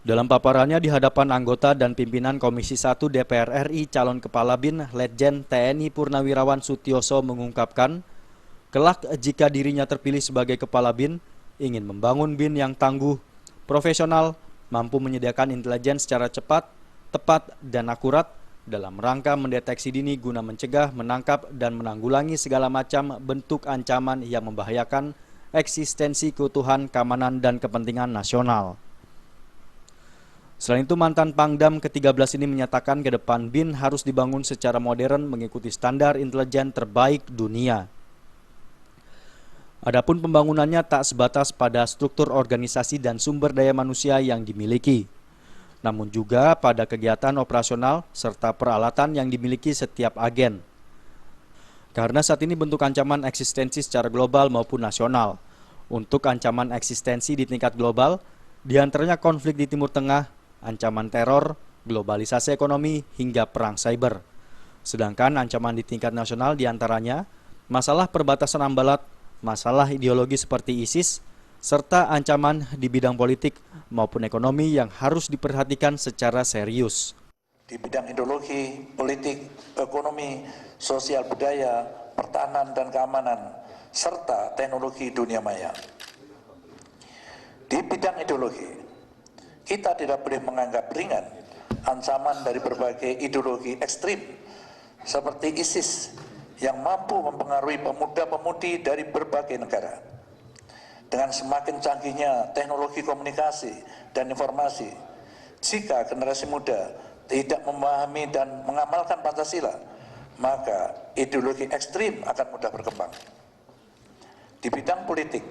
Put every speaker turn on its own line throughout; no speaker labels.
Dalam paparannya di hadapan anggota dan pimpinan Komisi 1 DPR RI, calon Kepala BIN Letjen TNI Purnawirawan Sutioso mengungkapkan, kelak jika dirinya terpilih sebagai Kepala BIN, ingin membangun BIN yang tangguh, profesional, mampu menyediakan intelijen secara cepat, tepat, dan akurat dalam rangka mendeteksi dini guna mencegah, menangkap, dan menanggulangi segala macam bentuk ancaman yang membahayakan eksistensi keutuhan, keamanan, dan kepentingan nasional. Selain itu, mantan Pangdam ke-13 ini menyatakan ke depan BIN harus dibangun secara modern mengikuti standar intelijen terbaik dunia. Adapun pembangunannya tak sebatas pada struktur organisasi dan sumber daya manusia yang dimiliki, namun juga pada kegiatan operasional serta peralatan yang dimiliki setiap agen. Karena saat ini bentuk ancaman eksistensi secara global maupun nasional. Untuk ancaman eksistensi di tingkat global, diantaranya konflik di Timur Tengah, ancaman teror, globalisasi ekonomi, hingga perang cyber. Sedangkan ancaman di tingkat nasional diantaranya masalah perbatasan ambalat, masalah ideologi seperti ISIS, serta ancaman di bidang politik maupun ekonomi yang harus diperhatikan secara serius.
Di bidang ideologi, politik, ekonomi, sosial budaya, pertahanan dan keamanan, serta teknologi dunia maya. Di bidang ideologi, kita tidak boleh menganggap ringan ancaman dari berbagai ideologi ekstrim seperti ISIS yang mampu mempengaruhi pemuda-pemudi dari berbagai negara. Dengan semakin canggihnya teknologi komunikasi dan informasi, jika generasi muda tidak memahami dan mengamalkan Pancasila, maka ideologi ekstrim akan mudah berkembang. Di bidang politik,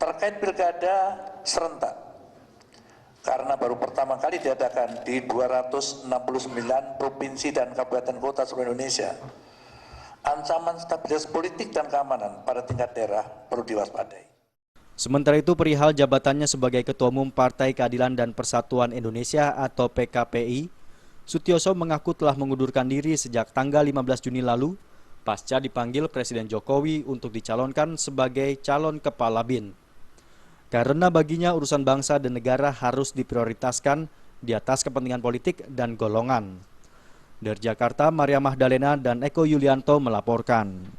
terkait pilkada serentak, karena baru pertama kali diadakan di 269 provinsi dan kabupaten kota seluruh Indonesia, ancaman stabilitas politik dan keamanan pada tingkat daerah perlu diwaspadai.
Sementara itu, perihal jabatannya sebagai Ketua Umum Partai Keadilan dan Persatuan Indonesia atau PKPI, Sutioso mengaku telah mengundurkan diri sejak tanggal 15 Juni lalu, pasca dipanggil Presiden Jokowi untuk dicalonkan sebagai calon Kepala BIN. Karena baginya urusan bangsa dan negara harus diprioritaskan di atas kepentingan politik dan golongan. Dari Jakarta, Maria Magdalena dan Eko Yulianto melaporkan.